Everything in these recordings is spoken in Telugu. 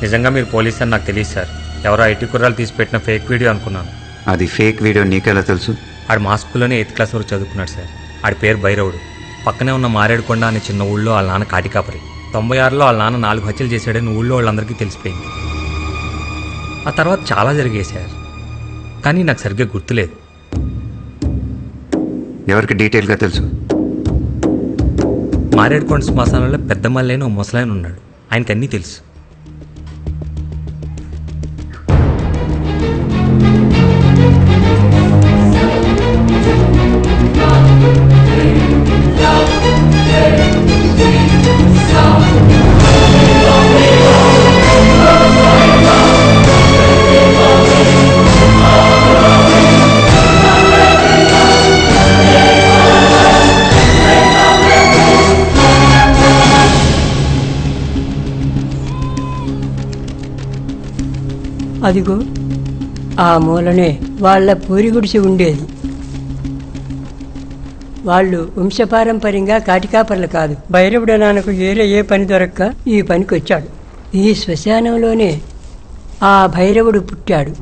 నిజంగా మీరు పోలీస్ అని నాకు తెలియదు సార్. ఎవరో ఐటీ కుర్రాలు తీసి పెట్టిన ఫేక్ వీడియో అనుకున్నాను. అది ఫేక్ వీడియో నీకెలా తెలుసు? ఆడు మా స్కూల్లోనే 8th క్లాస్ వరకు చదువుకున్నాడు సార్. ఆడి పేరు భైరవుడు. పక్కనే ఉన్న మారేడుకొండ అనే చిన్న ఊళ్ళో వాళ్ళ నాన్న కాటికాపరి. 96లో వాళ్ళ నాన్న 4 హత్యలు చేశాడని ఊళ్ళో వాళ్ళందరికీ తెలిసిపోయింది. ఆ తర్వాత చాలా జరిగాయి సార్, కానీ నాకు సరిగ్గా గుర్తులేదు. ఎవరికి డీటెయిల్గా తెలుసు? మారేడుకొండ శ్మశానంలో పెద్ద మల్లైన ఓ ముసలాయన ఉన్నాడు. ఆయనకి అన్నీ తెలుసు. అదిగో ఆ మూలనే వాళ్ళ పూరి గుడిసి ఉండేది. వాళ్ళు వంశపారంపర్యంగా కాటికాపర్లు కాదు. భైరవుడు నాన్నకు వేరే ఏ పని దొరక్క ఈ పనికి వచ్చాడు. ఈ శ్మశానంలోనే ఆ భైరవుడు పుట్టాడు.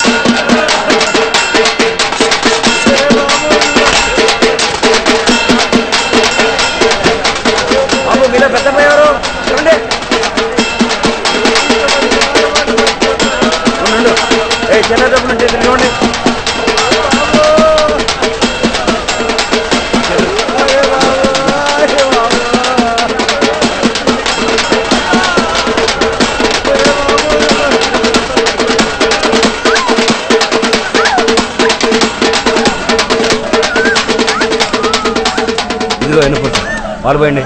ఇదిగో ఎన్నుకుంటా వాళ్ళు పోయండి.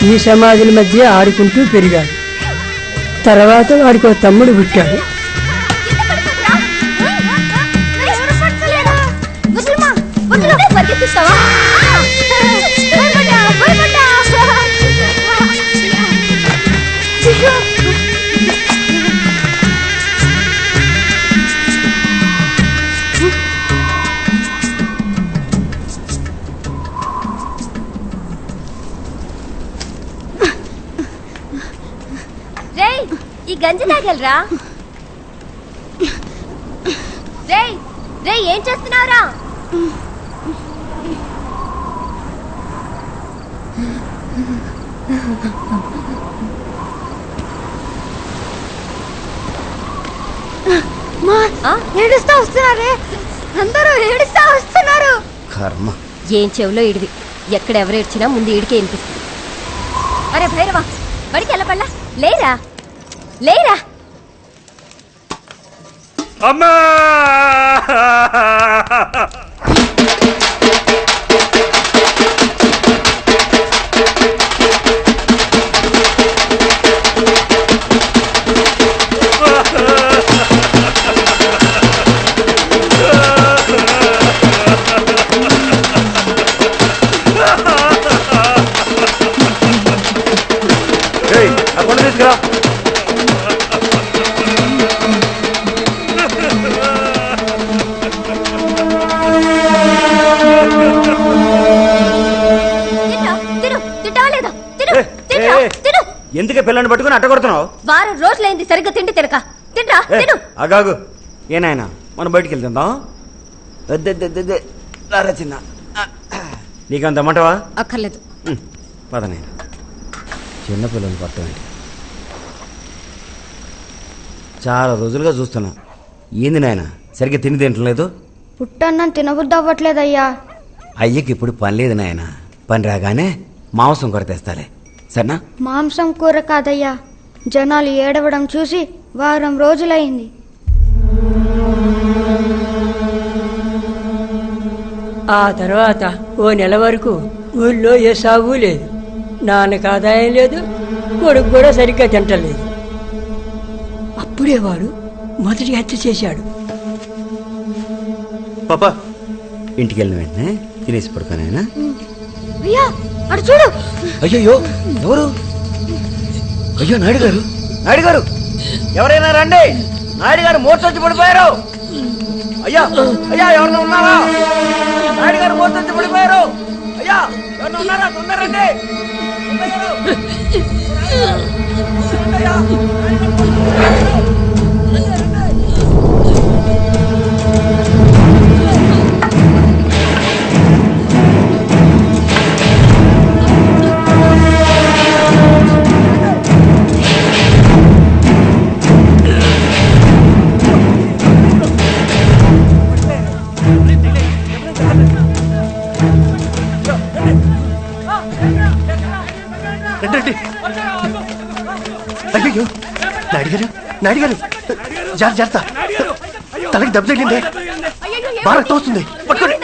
ఈ సమాధుల మధ్య ఆడుకుంటూ పెరిగాడు. తర్వాత వాడికి ఒక తమ్ముడు పుట్టాడు. ఈ గంజి తాగలరా? రేయ్ రేయ్ ఏం చేస్తున్నావురా? ఏడుస్తా వస్తున్నారే, అందరూ ఏడుస్తా వస్తున్నారు. కర్మ. ఏం చెవులో ఇడివి, ఎక్కడెవరు ఏడ్చినా ముందు ఈడికే వినిపిస్తుంది. అరే భైరవా, బడికి వెళ్ళపల్లా, లేరా లేరా. అమ్మా! అక్కడ తీసుకురా. ఎందుకే పిల్లని పట్టుకుని అట్టగొడుతున్నావు? వారం రోజులైంది సరిగ్గా తిండి తినక. తింటా తిను. అగాగు ఏనాయనా, మనం బయటికి వెళ్తుందాం. చిన్న నీకంత అమ్మంటావా? అక్కర్లేదు. పదనైనా చిన్నపిల్లలు పట్టండి. చాలా రోజులుగా చూస్తున్నా. ఏంది నాయన సరిగ్గా తిని తింటలేదు? పుట్టన్నం తినబుద్ధి అవ్వట్లేదయ్యా. అయ్యకి ఇప్పుడు పని లేదు నాయన. పని రాగానే మాంసం కూర తెస్తాలే, సరేనా? మాంసం కూర కాదయ్యా, జనాలు ఏడవడం చూసి వారం రోజులైంది. ఆ తర్వాత ఓ నెల వరకు ఊళ్ళో ఏ సాగు లేదు. నాన్నకు ఆదాయం లేదు, కొడుకు కూడా సరిగ్గా తింటలేదు. అప్పుడే వాడు మొదటి హత్య చేశాడు. పాపా ఇంటికి వెళ్ళిన వెంటనే తినేసి పడుకోనైనా. అయ్యా అటు చూడు. అయ్యయ్యో ఎవరు? అయ్యో నాయుడు గారు, నాయుడు గారు ఎవరైనా రండి, నాయుడు గారు మోర్చొచ్చి పడిపోయారు. అయ్యా అయ్యా ఎవరైనా ఉన్నారా? నాయుడు గారు మోర్చొచ్చి పడిపోయారు. అయ్యా ఎవరైనా ఉన్నారా? తొందర రండి. రండి. అయ్యో నాయుడు గారు, నాయుడు గారు జాగ్రత్త, తలకి దెబ్బ తగిలింది, బాగా రక్తం వస్తుంది, పట్టుకోండి.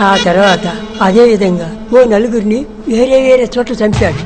ఆ తర్వాత అదే విధంగా ఓ నలుగురిని వేరే వేరే చోట్ల చంపాడు.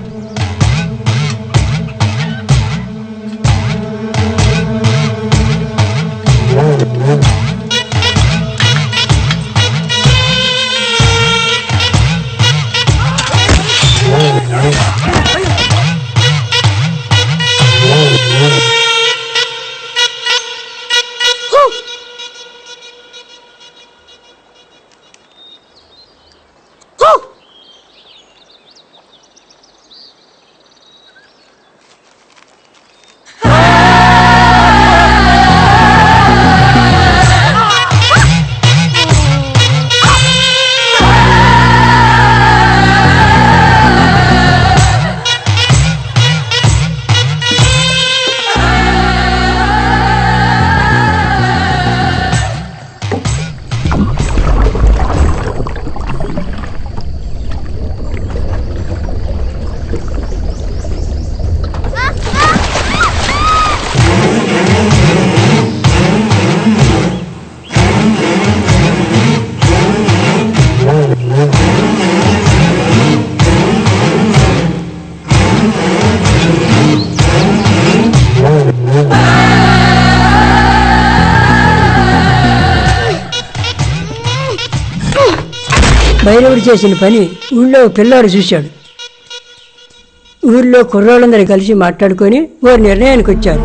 భైరవుడు చేసిన పని ఊళ్ళో పిల్లాడు చూశాడు. ఊళ్ళో కుర్రోళ్ళందరూ కలిసి మాట్లాడుకొని ఓ నిర్ణయానికి వచ్చారు.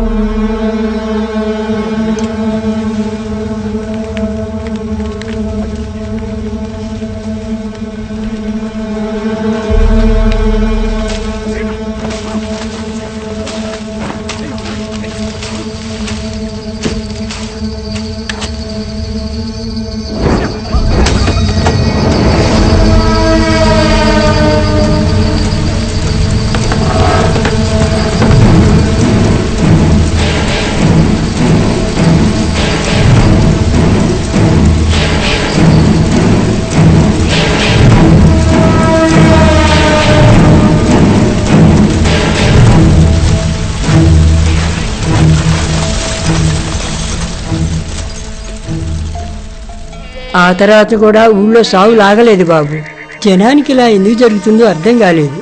ఆ తర్వాత కూడా ఊళ్ళో సాగు లాగలేదు బాబు. జనానికి ఇలా ఎందుకు జరుగుతుందో అర్థం కాలేదు.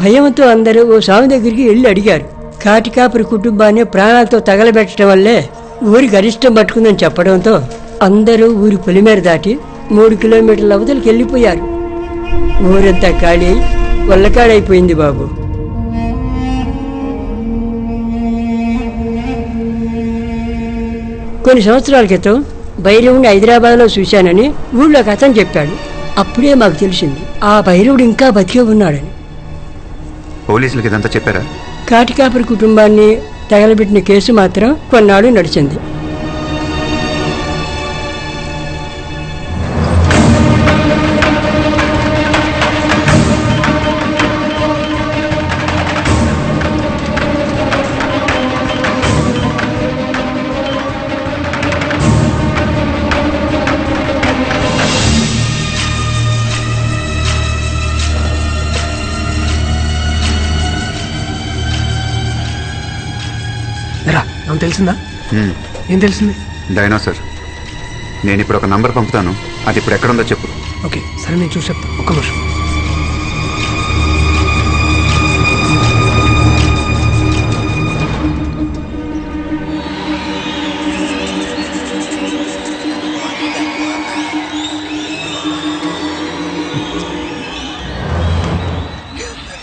భయంతో అందరూ ఓ సాగు దగ్గరికి వెళ్ళి అడిగారు. కాటికాపురి కుటుంబాన్ని ప్రాణాలతో తగలబెట్టడం వల్లే ఊరి గరిష్టం పట్టుకుందని చెప్పడంతో అందరూ ఊరి పొలిమేర దాటి 3 కిలోమీటర్ల అవతలికి వెళ్ళిపోయారు. ఊరంతా ఖాళీ వల్లకాడైపోయింది బాబు. కొన్ని సంవత్సరాల క్రితం భైరవుడిని హైదరాబాద్లో చూశానని ఊళ్ళో అతను చెప్పాడు. అప్పుడే మాకు తెలిసింది ఆ భైరవుడు ఇంకా బతికే ఉన్నాడని. పోలీసులకి ఇదంతా చెప్పారా? కాటికాపురి కుటుంబాన్ని తగలబెట్టిన కేసు మాత్రం కొన్నాళ్ళు నడిచింది. అవును తెలిసిందా? హ్మ్. ఏం తెలిసింది? డైనోసార్. నేను ఇప్పుడు ఒక నంబర్ పంపుతాను, అది ఇప్పుడు ఎక్కడుందో చెప్పు. ఓకే సరే, నేను చూసి చెప్తా. ఒక్క నిమిషం.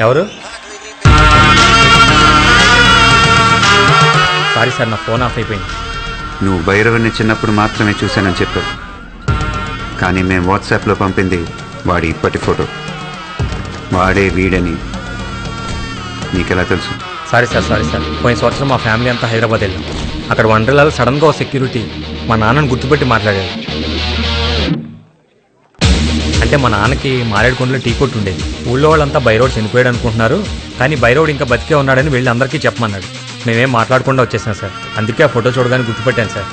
ఎవరు? సారీ సార్, నా ఫోన్ ఆఫ్ అయిపోయింది. నువ్వు భైరవుని చిన్నప్పుడు మాత్రమే చూశానని చెప్పావు, కానీ మేము వాట్సాప్లో పంపింది వాడి ఇప్పటి ఫోటో. వాడే వీడని నీకెలా తెలుసు? Sorry sir. పోయిన సంవత్సరం మా ఫ్యామిలీ అంతా హైదరాబాద్ వెళ్ళాం. అక్కడ వండర్లాలో సడన్గా ఒక సెక్యూరిటీ మా నాన్నని గుర్తుపెట్టి మాట్లాడాడు. అంటే మా నాన్నకి మారేడుకొండలో టీ కొట్టు ఉండేది. ఊళ్ళో వాళ్ళంతా బైరోడ్ చనిపోయాడు అనుకుంటున్నారు, కానీ బైరోడ్ ఇంకా బతికే ఉన్నాడని వెళ్ళి అందరికీ చెప్పమన్నాడు. మేమేం మాట్లాడకుండా వచ్చేసాం సార్. అందుకే ఆ ఫోటో చూడగానే గుర్తుపెట్టాను సార్.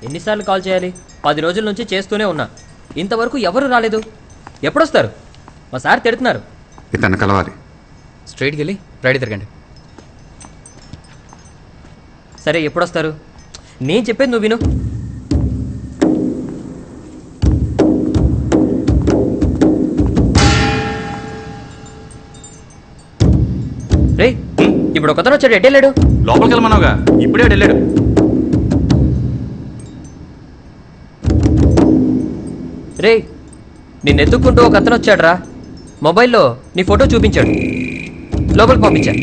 ఎన్నిసార్లు కాల్ చేయాలి? 10 రోజుల నుంచి చేస్తూనే ఉన్నా, ఇంతవరకు ఎవరు రాలేదు. ఎప్పుడొస్తారు? మా సార్ తిడుతున్నారు. ఇతను కలవాలి. స్ట్రైట్కి వెళ్ళి రైట్ తిరగండి. సరే ఎప్పుడొస్తారు? నేను చెప్పేది నువ్వు విను. రే, ఇప్పుడు ఒకతను వచ్చాడు, ఎటు వెళ్ళాడు? లోపలికి వెళ్ళమన్నావుగా, ఇప్పుడే వెళ్ళాడు. రే, నిన్ను ఎత్తుక్కుంటూ ఒక అతను వచ్చాడు రా. మొబైల్లో నీ ఫోటో చూపించాడు, లోపలికి పంపించా.